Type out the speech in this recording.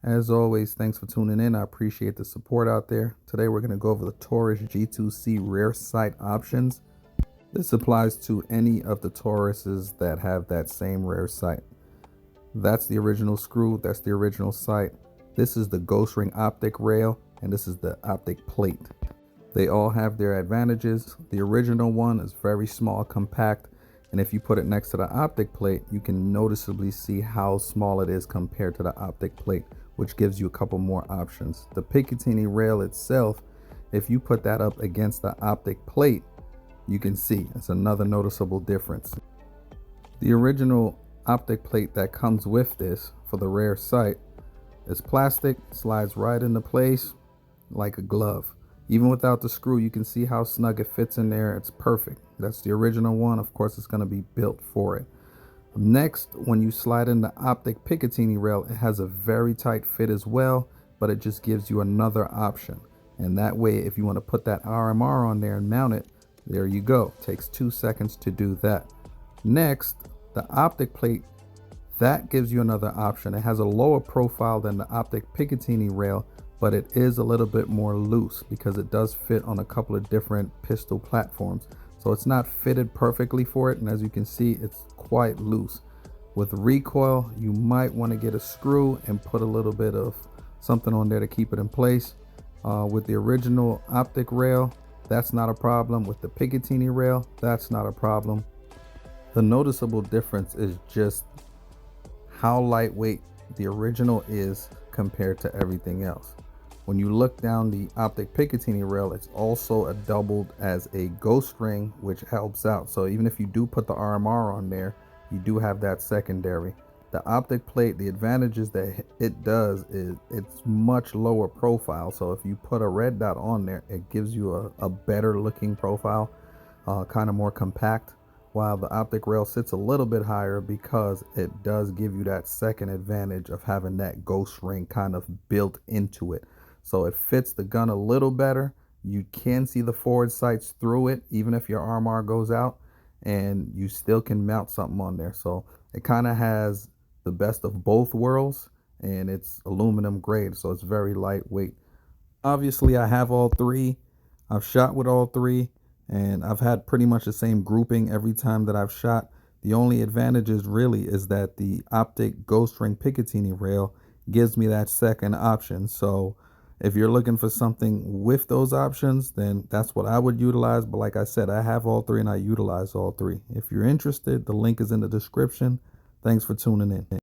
As always, thanks for tuning in. I appreciate the support out there. Today we're going to go over the Taurus G2C Rear Sight options. This applies to any of the Tauruses that have that same rear sight. That's the original screw, that's the original sight. This is the ghost ring optic rail, and this is the optic plate. They all have their advantages. The original one is very small, compact, and if you put it next to the optic plate, you can noticeably see how small it is compared to the optic plate, which gives you a couple more options. The picatinny rail itself, if you put that up against the optic plate, you can see it's another noticeable difference. The original optic plate that comes with this for the rear sight is plastic, slides right into place like a glove. Even without the screw, you can see how snug it fits in there. It's perfect. That's the original one. Of course, it's going to be built for it. Next, when you slide in the optic picatinny rail, it has a very tight fit as well, but it just gives you another option. And that way, if you want to put that RMR on there and mount it, there you go. Takes 2 seconds to do that. Next, the optic plate, that gives you another option. It has a lower profile than the optic picatinny rail, but it is a little bit more loose because it does fit on a couple of different pistol platforms. So it's not fitted perfectly for it, and as you can see, it's quite loose. With recoil, you might want to get a screw and put a little bit of something on there to keep it in place. With the original optic rail, that's not a problem. With the picatinny rail, that's not a problem. The noticeable difference is just how lightweight the original is compared to everything else. When you look down the optic picatinny rail, it's also doubled as a ghost ring, which helps out. So even if you do put the RMR on there, you do have that secondary. The optic plate, the advantages that it does is it's much lower profile. So if you put a red dot on there, it gives you a better looking profile, kind of more compact, while the optic rail sits a little bit higher because it does give you that second advantage of having that ghost ring kind of built into it. So it fits the gun a little better. You can see the forward sights through it, even if your RMR goes out, and you still can mount something on there. So it kind of has the best of both worlds, and it's aluminum grade, so it's very lightweight. Obviously, I have all three. I've shot with all three, and I've had pretty much the same grouping every time that I've shot. The only advantages really is that the optic ghost ring picatinny rail gives me that second option. So if you're looking for something with those options, then that's what I would utilize. But like I said, I have all three and I utilize all three. If you're interested, the link is in the description. Thanks for tuning in.